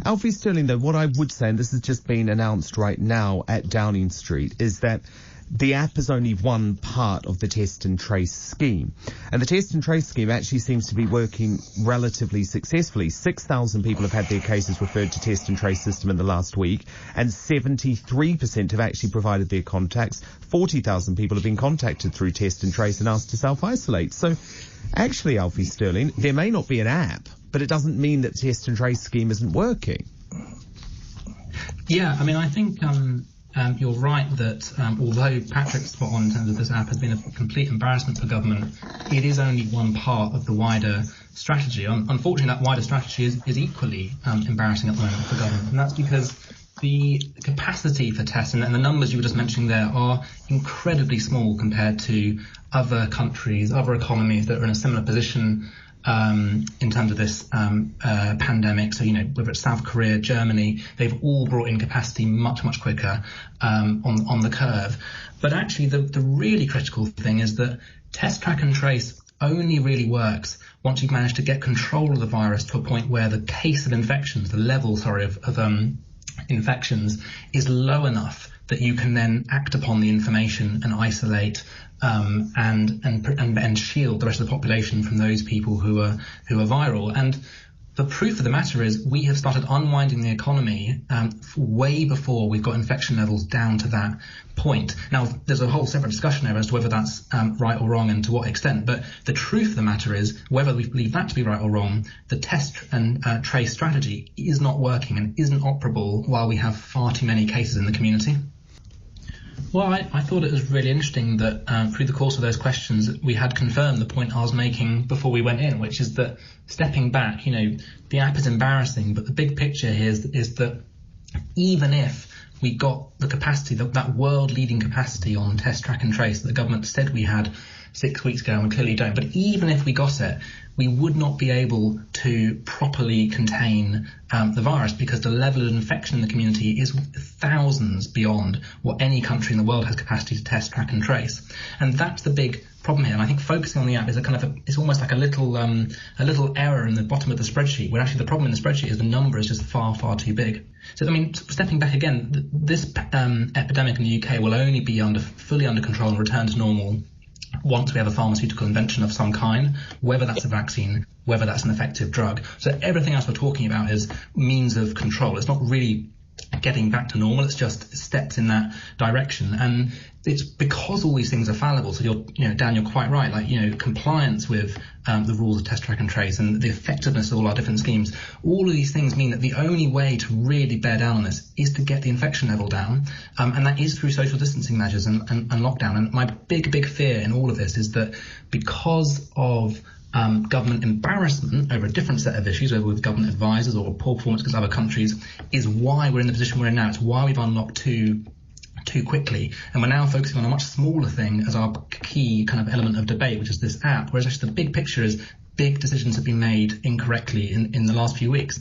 Alfie Stirling, though, what I would say, and this has just been announced right now at Downing Street, is that the app is only one part of the test and trace scheme. And the test and trace scheme actually seems to be working relatively successfully. 6,000 people have had their cases referred to test and trace system in the last week, and 73% have actually provided their contacts. 40,000 people have been contacted through test and trace and asked to self-isolate. So actually, Alfie Stirling, there may not be an app, but it doesn't mean that the test and trace scheme isn't working. Yeah, I mean, I think you're right that although Patrick's spot on in terms of this app has been a complete embarrassment for government, it is only one part of the wider strategy. Unfortunately, that wider strategy is equally embarrassing at the moment for government, and that's because the capacity for tests and the numbers you were just mentioning there are incredibly small compared to other countries, other economies that are in a similar position in terms of this pandemic. So, whether it's South Korea, Germany, they've all brought in capacity much, much quicker on the curve. But actually, the really critical thing is that test, track and trace only really works once you've managed to get control of the virus to a point where the case of infections, the level, of infections is low enough that you can then act upon the information and isolate and shield the rest of the population from those people who are viral. And the proof of the matter is we have started unwinding the economy way before we've got infection levels down to that point. Now, there's a whole separate discussion there as to whether that's right or wrong and to what extent. But the truth of the matter is, whether we believe that to be right or wrong, the test and trace strategy is not working and isn't operable while we have far too many cases in the community. Well, I thought it was really interesting that through the course of those questions, we had confirmed the point I was making before we went in, which is that stepping back, the app is embarrassing, but the big picture here is that even if we got the capacity, that world-leading capacity on test, track and trace that the government said we had 6 weeks ago, and we clearly don't, but even if we got it, we would not be able to properly contain the virus, because the level of infection in the community is thousands beyond what any country in the world has capacity to test, track and trace. And that's the big problem here. And I think focusing on the app is it's almost like a little error in the bottom of the spreadsheet, where actually the problem in the spreadsheet is the number is just far, far too big. So, I mean, stepping back again, this epidemic in the UK will only be fully under control and return to normal once we have a pharmaceutical invention of some kind, whether that's a vaccine, whether that's an effective drug. So everything else we're talking about is means of control. It's not really getting back to normal, it's just steps in that direction. And it's because all these things are fallible. So Dan, you're quite right. Compliance with the rules of test, track and trace and the effectiveness of all our different schemes, all of these things mean that the only way to really bear down on this is to get the infection level down. And that is through social distancing measures and lockdown. And my big fear in all of this is that because of government embarrassment over a different set of issues, whether with government advisors or poor performance against other countries, is why we're in the position we're in now. It's why we've unlocked too quickly, and we're now focusing on a much smaller thing as our key kind of element of debate, which is this app, whereas actually the big picture is big decisions have been made incorrectly in the last few weeks.